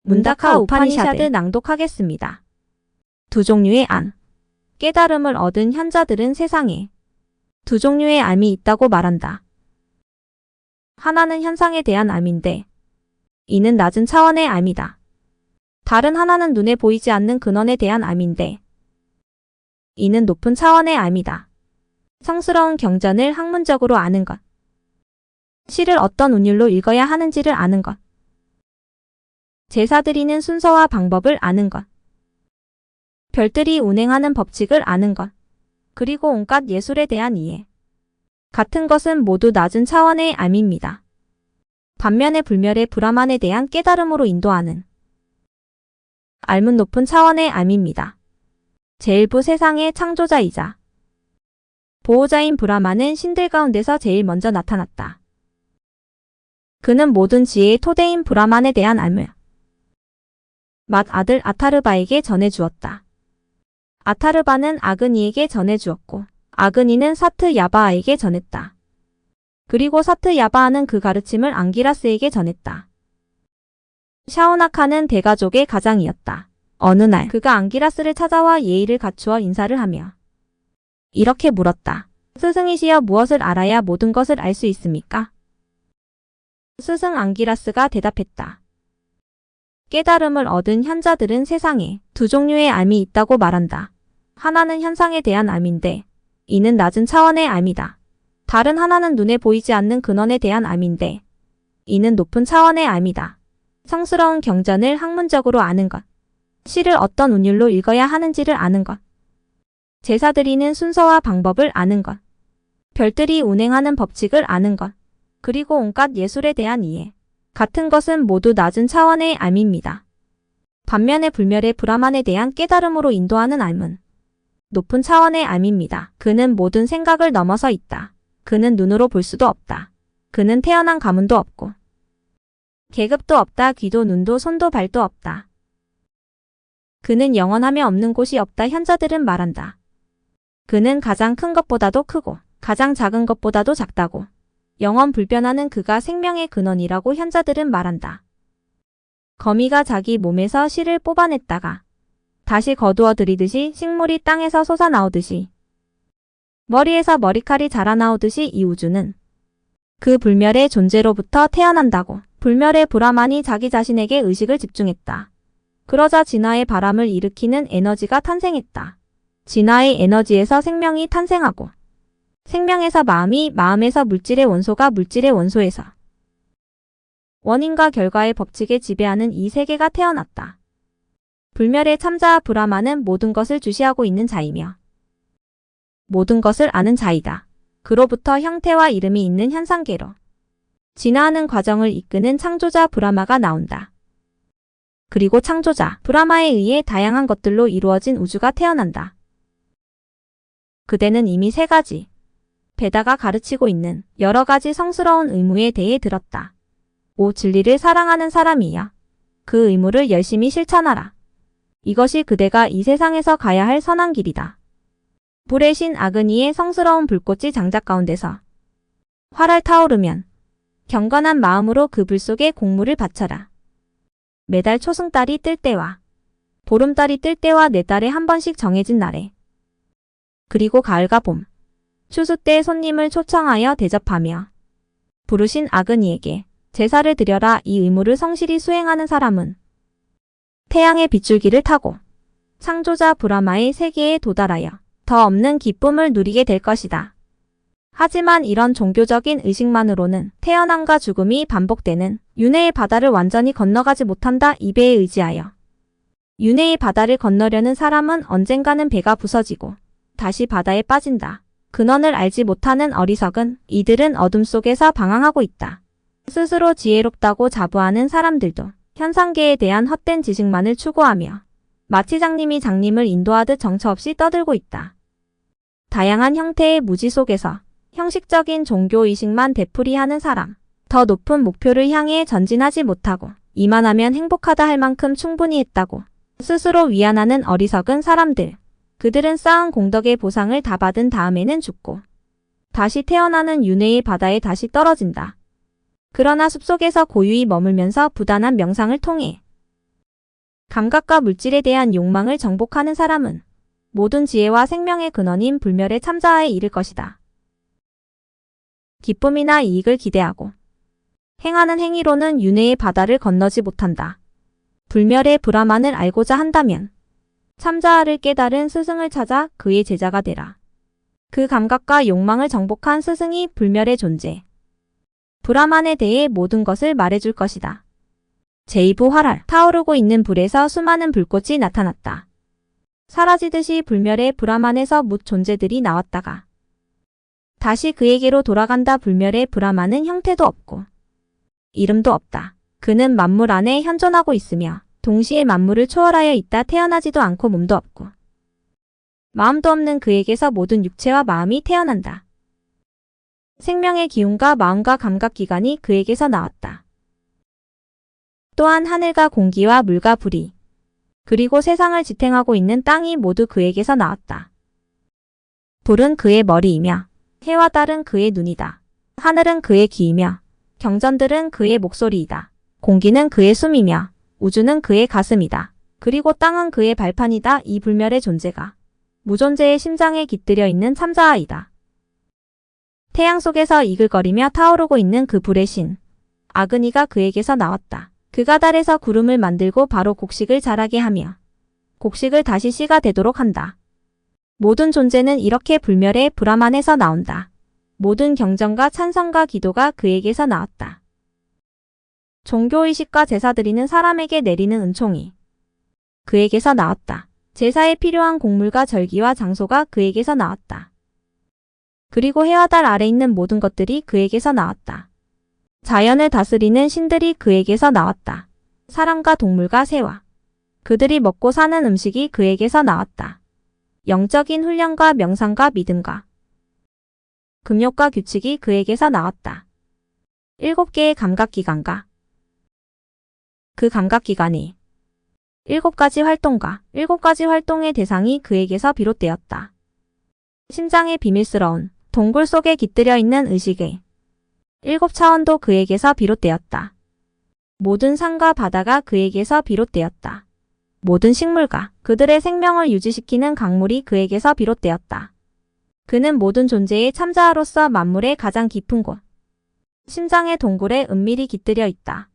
문다카 우파니샤드 낭독하겠습니다. 두 종류의 안. 깨달음을 얻은 현자들은 세상에 두 종류의 암이 있다고 말한다. 하나는 현상에 대한 암인데 이는 낮은 차원의 암이다. 다른 하나는 눈에 보이지 않는 근원에 대한 암인데 이는 높은 차원의 암이다. 성스러운 경전을 학문적으로 아는 것. 시를 어떤 운율로 읽어야 하는지를 아는 것. 제사 드리는 순서와 방법을 아는 것. 별들이 운행하는 법칙을 아는 것. 그리고 온갖 예술에 대한 이해. 같은 것은 모두 낮은 차원의 암입니다. 반면에 불멸의 브라만에 대한 깨달음으로 인도하는 알문 높은 차원의 암입니다. 제일부 세상의 창조자이자 보호자인 브라만은 신들 가운데서 제일 먼저 나타났다. 그는 모든 지혜의 토대인 브라만에 대한 암을 맏아들 아타르바에게 전해주었다. 아타르바는 아그니에게 전해주었고 아그니는 사트 야바아에게 전했다. 그리고 사트 야바아는 그 가르침을 앙기라스에게 전했다. 샤오나카는 대가족의 가장이었다. 어느 날 그가 앙기라스를 찾아와 예의를 갖추어 인사를 하며 이렇게 물었다. 스승이시여 무엇을 알아야 모든 것을 알 수 있습니까? 스승 앙기라스가 대답했다. 깨달음을 얻은 현자들은 세상에 두 종류의 암이 있다고 말한다. 하나는 현상에 대한 암인데 이는 낮은 차원의 암이다. 다른 하나는 눈에 보이지 않는 근원에 대한 암인데 이는 높은 차원의 암이다. 성스러운 경전을 학문적으로 아는 것. 시를 어떤 운율로 읽어야 하는지를 아는 것. 제사 드리는 순서와 방법을 아는 것. 별들이 운행하는 법칙을 아는 것. 그리고 온갖 예술에 대한 이해. 같은 것은 모두 낮은 차원의 암입니다. 반면에 불멸의 브라만에 대한 깨달음으로 인도하는 암은 높은 차원의 암입니다. 그는 모든 생각을 넘어서 있다. 그는 눈으로 볼 수도 없다. 그는 태어난 가문도 없고 계급도 없다. 귀도 눈도 손도 발도 없다. 그는 영원하며 없는 곳이 없다. 현자들은 말한다. 그는 가장 큰 것보다도 크고 가장 작은 것보다도 작다고. 영원 불변하는 그가 생명의 근원이라고 현자들은 말한다. 거미가 자기 몸에서 실을 뽑아냈다가 다시 거두어 들이듯이 식물이 땅에서 솟아나오듯이 머리에서 머리칼이 자라나오듯이 이 우주는 그 불멸의 존재로부터 태어난다고. 불멸의 브라만이 자기 자신에게 의식을 집중했다. 그러자 진화의 바람을 일으키는 에너지가 탄생했다. 진화의 에너지에서 생명이 탄생하고 생명에서 마음이, 마음에서 물질의 원소가 물질의 원소에서 원인과 결과의 법칙에 지배하는 이 세계가 태어났다. 불멸의 참자 브라만은 모든 것을 주시하고 있는 자이며 모든 것을 아는 자이다. 그로부터 형태와 이름이 있는 현상계로 진화하는 과정을 이끄는 창조자 브라마가 나온다. 그리고 창조자 브라마에 의해 다양한 것들로 이루어진 우주가 태어난다. 그대는 이미 세 가지 베다가 가르치고 있는 여러 가지 성스러운 의무에 대해 들었다. 5. 진리를 사랑하는 사람이여. 그 의무를 열심히 실천하라. 이것이 그대가 이 세상에서 가야 할 선한 길이다. 불의 신 아그니의 성스러운 불꽃이 장작 가운데서 활활 타오르면 경건한 마음으로 그 불 속에 공물을 바쳐라. 매달 초승달이 뜰 때와 보름달이 뜰 때와 4달에 한 번씩 정해진 날에 그리고 가을과 봄, 추수 때 손님을 초청하여 대접하며 부르신 아그니에게 제사를 드려라. 이 의무를 성실히 수행하는 사람은 태양의 빗줄기를 타고 창조자 브라마의 세계에 도달하여 더 없는 기쁨을 누리게 될 것이다. 하지만 이런 종교적인 의식만으로는 태어남과 죽음이 반복되는 윤회의 바다를 완전히 건너가지 못한다. 이 배에 의지하여 윤회의 바다를 건너려는 사람은 언젠가는 배가 부서지고 다시 바다에 빠진다. 근원을 알지 못하는 어리석은 이들은 어둠 속에서 방황하고 있다. 스스로 지혜롭다고 자부하는 사람들도 현상계에 대한 헛된 지식만을 추구하며 마치 장님이 장님을 인도하듯 정처 없이 떠들고 있다. 다양한 형태의 무지 속에서 형식적인 종교의식만 되풀이하는 사람, 더 높은 목표를 향해 전진하지 못하고 이만하면 행복하다 할 만큼 충분히 했다고 스스로 위안하는 어리석은 사람들, 그들은 쌓은 공덕의 보상을 다 받은 다음에는 죽고 다시 태어나는 윤회의 바다에 다시 떨어진다. 그러나 숲속에서 고유히 머물면서 부단한 명상을 통해 감각과 물질에 대한 욕망을 정복하는 사람은 모든 지혜와 생명의 근원인 불멸의 참자에 이를 것이다. 기쁨이나 이익을 기대하고 행하는 행위로는 윤회의 바다를 건너지 못한다. 불멸의 브라만을 알고자 한다면 참자아를 깨달은 스승을 찾아 그의 제자가 되라. 그 감각과 욕망을 정복한 스승이 불멸의 존재, 브라만에 대해 모든 것을 말해줄 것이다. 제2부 활활. 타오르고 있는 불에서 수많은 불꽃이 나타났다. 사라지듯이 불멸의 브라만에서 뭇 존재들이 나왔다가 다시 그에게로 돌아간다. 불멸의 브라만은 형태도 없고 이름도 없다. 그는 만물 안에 현존하고 있으며 동시에 만물을 초월하여 있다. 태어나지도 않고 몸도 없고 마음도 없는 그에게서 모든 육체와 마음이 태어난다. 생명의 기운과 마음과 감각기관이 그에게서 나왔다. 또한 하늘과 공기와 물과 불이 그리고 세상을 지탱하고 있는 땅이 모두 그에게서 나왔다. 불은 그의 머리이며 해와 달은 그의 눈이다. 하늘은 그의 귀이며 경전들은 그의 목소리이다. 공기는 그의 숨이며 우주는 그의 가슴이다. 그리고 땅은 그의 발판이다. 이 불멸의 존재가 무존재의 심장에 깃들여 있는 참자아이다. 태양 속에서 이글거리며 타오르고 있는 그 불의 신 아그니가 그에게서 나왔다. 그가 달에서 구름을 만들고 바로 곡식을 자라게 하며 곡식을 다시 씨가 되도록 한다. 모든 존재는 이렇게 불멸의 브라만에서 나온다. 모든 경전과 찬성과 기도가 그에게서 나왔다. 종교의식과 제사 드리는 사람에게 내리는 은총이 그에게서 나왔다. 제사에 필요한 곡물과 절기와 장소가 그에게서 나왔다. 그리고 해와 달 아래 있는 모든 것들이 그에게서 나왔다. 자연을 다스리는 신들이 그에게서 나왔다. 사람과 동물과 새와 그들이 먹고 사는 음식이 그에게서 나왔다. 영적인 훈련과 명상과 믿음과 금욕과 규칙이 그에게서 나왔다. 7개의 감각기관과 그 감각기관이 7가지 활동과 7가지 활동의 대상이 그에게서 비롯되었다. 심장의 비밀스러운 동굴 속에 깃들여 있는 의식의 7차원도 그에게서 비롯되었다. 모든 산과 바다가 그에게서 비롯되었다. 모든 식물과 그들의 생명을 유지시키는 강물이 그에게서 비롯되었다. 그는 모든 존재의 참자아로서 만물의 가장 깊은 곳, 심장의 동굴에 은밀히 깃들여 있다.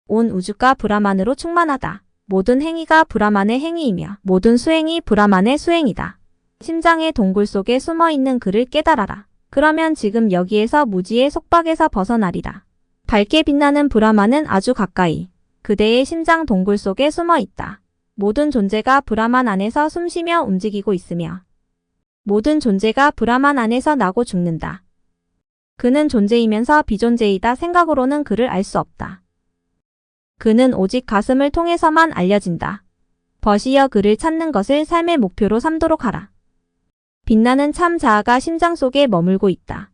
온 우주가 브라만으로 충만하다. 모든 행위가 브라만의 행위이며 모든 수행이 브라만의 수행이다. 심장의 동굴 속에 숨어있는 그를 깨달아라. 그러면 지금 여기에서 무지의 속박에서 벗어나리라. 밝게 빛나는 브라만은 아주 가까이 그대의 심장 동굴 속에 숨어 있다. 모든 존재가 브라만 안에서 숨쉬며 움직이고 있으며 모든 존재가 브라만 안에서 나고 죽는다. 그는 존재이면서 비존재이다. 생각으로는 그를 알 수 없다. 그는 오직 가슴을 통해서만 알려진다. 버시어 그를 찾는 것을 삶의 목표로 삼도록 하라. 빛나는 참 자아가 심장 속에 머물고 있다.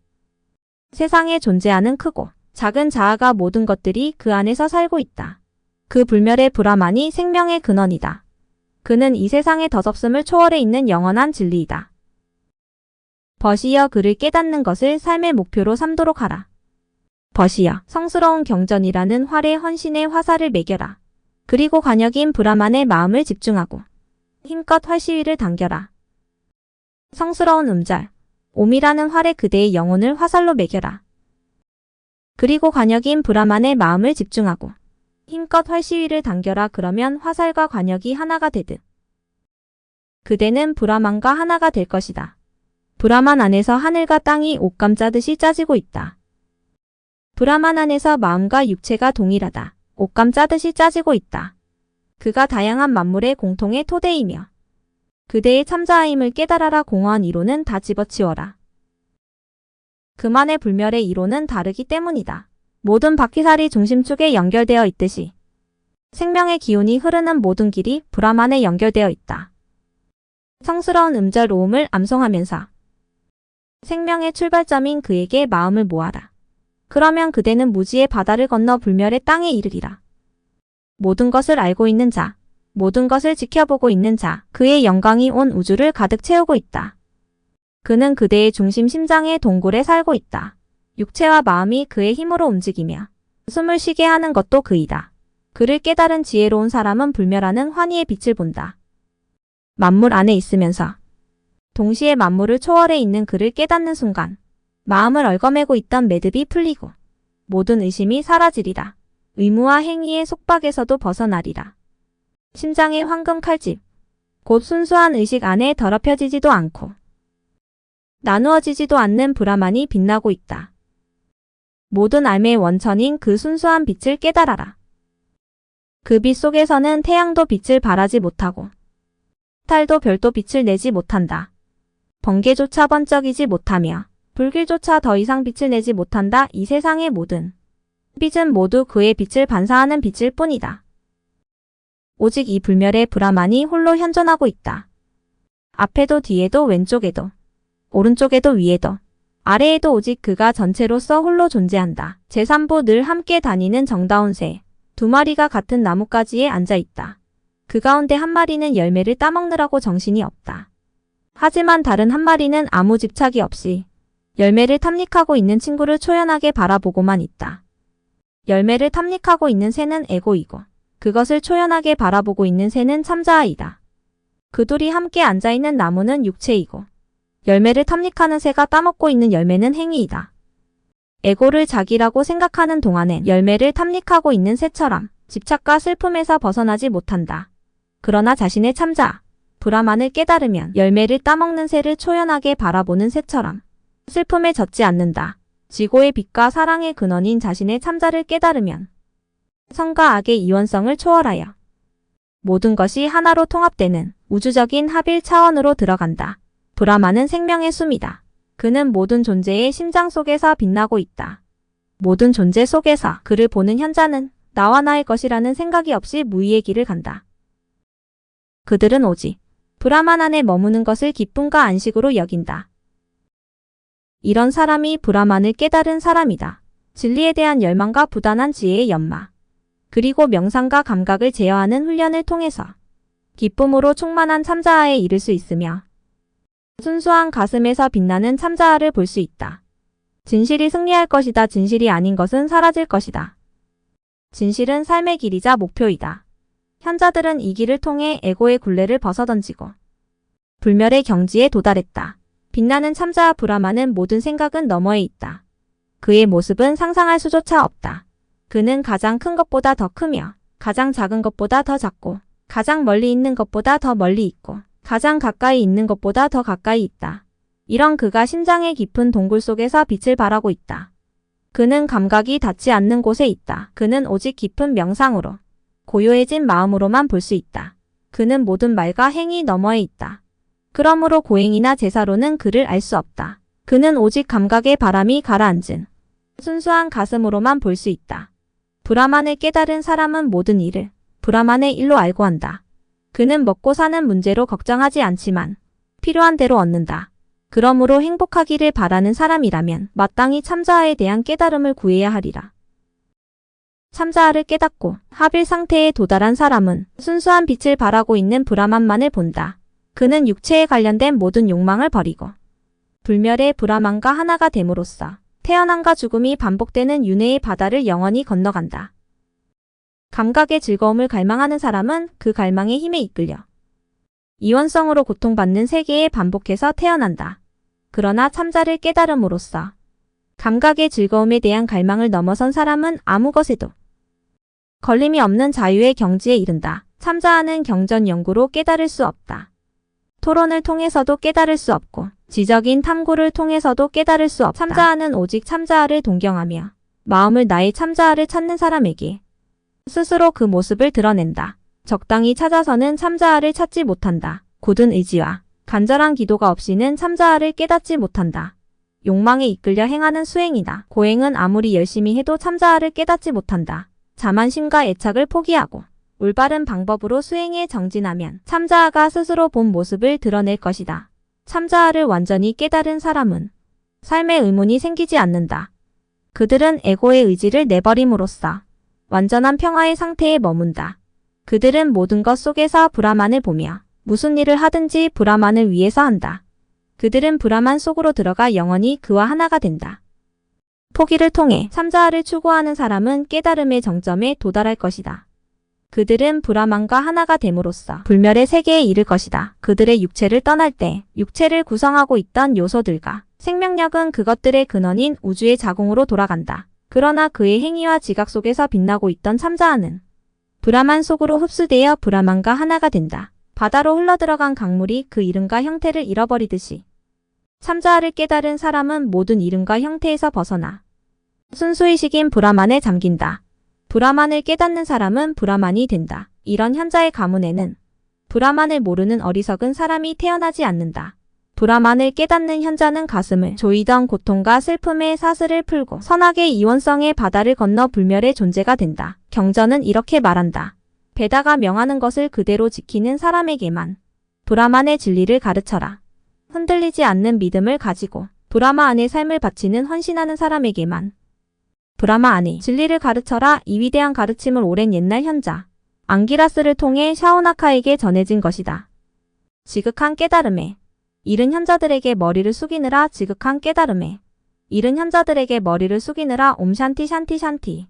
세상에 존재하는 크고 작은 자아가 모든 것들이 그 안에서 살고 있다. 그 불멸의 브라만이 생명의 근원이다. 그는 이 세상의 덧없음을 초월해 있는 영원한 진리이다. 버시어 그를 깨닫는 것을 삶의 목표로 삼도록 하라. 버시어 성스러운 경전이라는 활의 헌신의 화살을 매겨라. 그리고 관역인 브라만의 마음을 집중하고 힘껏 활시위를 당겨라. 성스러운 음절, 옴이라는 활에 그대의 영혼을 화살로 매겨라. 그리고 관역인 브라만의 마음을 집중하고 힘껏 활시위를 당겨라. 그러면 화살과 관역이 하나가 되듯 그대는 브라만과 하나가 될 것이다. 브라만 안에서 하늘과 땅이 옷감 짜듯이 짜지고 있다. 브라만 안에서 마음과 육체가 동일하다. 옷감 짜듯이 짜지고 있다. 그가 다양한 만물의 공통의 토대이며 그대의 참자아임을 깨달아라. 공허한 이론은 다 집어치워라. 그만의 불멸의 이론은 다르기 때문이다. 모든 바퀴살이 중심축에 연결되어 있듯이 생명의 기운이 흐르는 모든 길이 브라만에 연결되어 있다. 성스러운 음절 오음을 암송하면서 생명의 출발점인 그에게 마음을 모아라. 그러면 그대는 무지의 바다를 건너 불멸의 땅에 이르리라. 모든 것을 알고 있는 자, 모든 것을 지켜보고 있는 자, 그의 영광이 온 우주를 가득 채우고 있다. 그는 그대의 중심 심장의 동굴에 살고 있다. 육체와 마음이 그의 힘으로 움직이며 숨을 쉬게 하는 것도 그이다. 그를 깨달은 지혜로운 사람은 불멸하는 환희의 빛을 본다. 만물 안에 있으면서 동시에 만물을 초월해 있는 그를 깨닫는 순간 마음을 얽어매고 있던 매듭이 풀리고 모든 의심이 사라지리라. 의무와 행위의 속박에서도 벗어나리라. 심장의 황금 칼집, 곧 순수한 의식 안에 더럽혀지지도 않고 나누어지지도 않는 브라만이 빛나고 있다. 모든 삶의 원천인 그 순수한 빛을 깨달아라. 그 빛 속에서는 태양도 빛을 발하지 못하고 달도 별도 빛을 내지 못한다. 번개조차 번쩍이지 못하며 불길조차 더 이상 빛을 내지 못한다. 이 세상의 모든 빛은 모두 그의 빛을 반사하는 빛일 뿐이다. 오직 이 불멸의 브라만이 홀로 현존하고 있다. 앞에도 뒤에도 왼쪽에도 오른쪽에도 위에도 아래에도 오직 그가 전체로서 홀로 존재한다. 제3부 늘 함께 다니는 정다운 새. 두 마리가 같은 나뭇가지에 앉아있다. 그 가운데 한 마리는 열매를 따먹느라고 정신이 없다. 하지만 다른 한 마리는 아무 집착이 없이 열매를 탐닉하고 있는 친구를 초연하게 바라보고만 있다. 열매를 탐닉하고 있는 새는 에고이고 그것을 초연하게 바라보고 있는 새는 참자아이다. 그 둘이 함께 앉아있는 나무는 육체이고 열매를 탐닉하는 새가 따먹고 있는 열매는 행위이다. 에고를 자기라고 생각하는 동안엔 열매를 탐닉하고 있는 새처럼 집착과 슬픔에서 벗어나지 못한다. 그러나 자신의 참자, 브라만을 깨달으면 열매를 따먹는 새를 초연하게 바라보는 새처럼 슬픔에 젖지 않는다. 지고의 빛과 사랑의 근원인 자신의 참자를 깨달으면 선과 악의 이원성을 초월하여 모든 것이 하나로 통합되는 우주적인 합일 차원으로 들어간다. 브라만은 생명의 숨이다. 그는 모든 존재의 심장 속에서 빛나고 있다. 모든 존재 속에서 그를 보는 현자는 나와 나의 것이라는 생각이 없이 무의의 길을 간다. 그들은 오직 브라만 안에 머무는 것을 기쁨과 안식으로 여긴다. 이런 사람이 브라만을 깨달은 사람이다. 진리에 대한 열망과 부단한 지혜의 연마, 그리고 명상과 감각을 제어하는 훈련을 통해서 기쁨으로 충만한 참자아에 이를 수 있으며 순수한 가슴에서 빛나는 참자아를 볼 수 있다. 진실이 승리할 것이다. 진실이 아닌 것은 사라질 것이다. 진실은 삶의 길이자 목표이다. 현자들은 이 길을 통해 에고의 굴레를 벗어던지고 불멸의 경지에 도달했다. 빛나는 참자아 브라만은 모든 생각은 너머에 있다. 그의 모습은 상상할 수조차 없다. 그는 가장 큰 것보다 더 크며 가장 작은 것보다 더 작고 가장 멀리 있는 것보다 더 멀리 있고 가장 가까이 있는 것보다 더 가까이 있다. 이런 그가 심장의 깊은 동굴 속에서 빛을 발하고 있다. 그는 감각이 닿지 않는 곳에 있다. 그는 오직 깊은 명상으로 고요해진 마음으로만 볼 수 있다. 그는 모든 말과 행위 너머에 있다. 그러므로 고행이나 제사로는 그를 알 수 없다. 그는 오직 감각의 바람이 가라앉은 순수한 가슴으로만 볼 수 있다. 브라만을 깨달은 사람은 모든 일을 브라만의 일로 알고 한다. 그는 먹고 사는 문제로 걱정하지 않지만 필요한 대로 얻는다. 그러므로 행복하기를 바라는 사람이라면 마땅히 참자아에 대한 깨달음을 구해야 하리라. 참자아를 깨닫고 합일 상태에 도달한 사람은 순수한 빛을 발하고 있는 브라만만을 본다. 그는 육체에 관련된 모든 욕망을 버리고 불멸의 브라만과 하나가 됨으로써 태어남과 죽음이 반복되는 윤회의 바다를 영원히 건너간다. 감각의 즐거움을 갈망하는 사람은 그 갈망의 힘에 이끌려 이원성으로 고통받는 세계에 반복해서 태어난다. 그러나 참자를 깨달음으로써 감각의 즐거움에 대한 갈망을 넘어선 사람은 아무 것에도 걸림이 없는 자유의 경지에 이른다. 참자아는 경전 연구로 깨달을 수 없다. 토론을 통해서도 깨달을 수 없고 지적인 탐구를 통해서도 깨달을 수 없다. 참자아는 오직 참자아를 동경하며 마음을 나의 참자아를 찾는 사람에게 스스로 그 모습을 드러낸다. 적당히 찾아서는 참자아를 찾지 못한다. 굳은 의지와 간절한 기도가 없이는 참자아를 깨닫지 못한다. 욕망에 이끌려 행하는 수행이다. 고행은 아무리 열심히 해도 참자아를 깨닫지 못한다. 자만심과 애착을 포기하고 올바른 방법으로 수행에 정진하면 참자아가 스스로 본 모습을 드러낼 것이다. 참자아를 완전히 깨달은 사람은 삶에 의문이 생기지 않는다. 그들은 에고의 의지를 내버림으로써 완전한 평화의 상태에 머문다. 그들은 모든 것 속에서 브라만을 보며 무슨 일을 하든지 브라만을 위해서 한다. 그들은 브라만 속으로 들어가 영원히 그와 하나가 된다. 포기를 통해 참자아를 추구하는 사람은 깨달음의 정점에 도달할 것이다. 그들은 브라만과 하나가 됨으로써 불멸의 세계에 이를 것이다. 그들의 육체를 떠날 때 육체를 구성하고 있던 요소들과 생명력은 그것들의 근원인 우주의 자궁으로 돌아간다. 그러나 그의 행위와 지각 속에서 빛나고 있던 참자아는 브라만 속으로 흡수되어 브라만과 하나가 된다. 바다로 흘러들어간 강물이 그 이름과 형태를 잃어버리듯이 참자아를 깨달은 사람은 모든 이름과 형태에서 벗어나 순수의식인 브라만에 잠긴다. 브라만을 깨닫는 사람은 브라만이 된다. 이런 현자의 가문에는 브라만을 모르는 어리석은 사람이 태어나지 않는다. 브라만을 깨닫는 현자는 가슴을 조이던 고통과 슬픔의 사슬을 풀고 선악의 이원성의 바다를 건너 불멸의 존재가 된다. 경전은 이렇게 말한다. 베다가 명하는 것을 그대로 지키는 사람에게만 브라만의 진리를 가르쳐라. 흔들리지 않는 믿음을 가지고 브라마 안의 삶을 바치는 헌신하는 사람에게만 브라마 안의 진리를 가르쳐라. 이 위대한 가르침을 오랜 옛날 현자 앙기라스를 통해 샤오나카에게 전해진 것이다. 지극한 깨달음에 이른 현자들에게 머리를 숙이느라 지극한 깨달음에 이른 현자들에게 머리를 숙이느라 옴 샨티 샨티 샨티.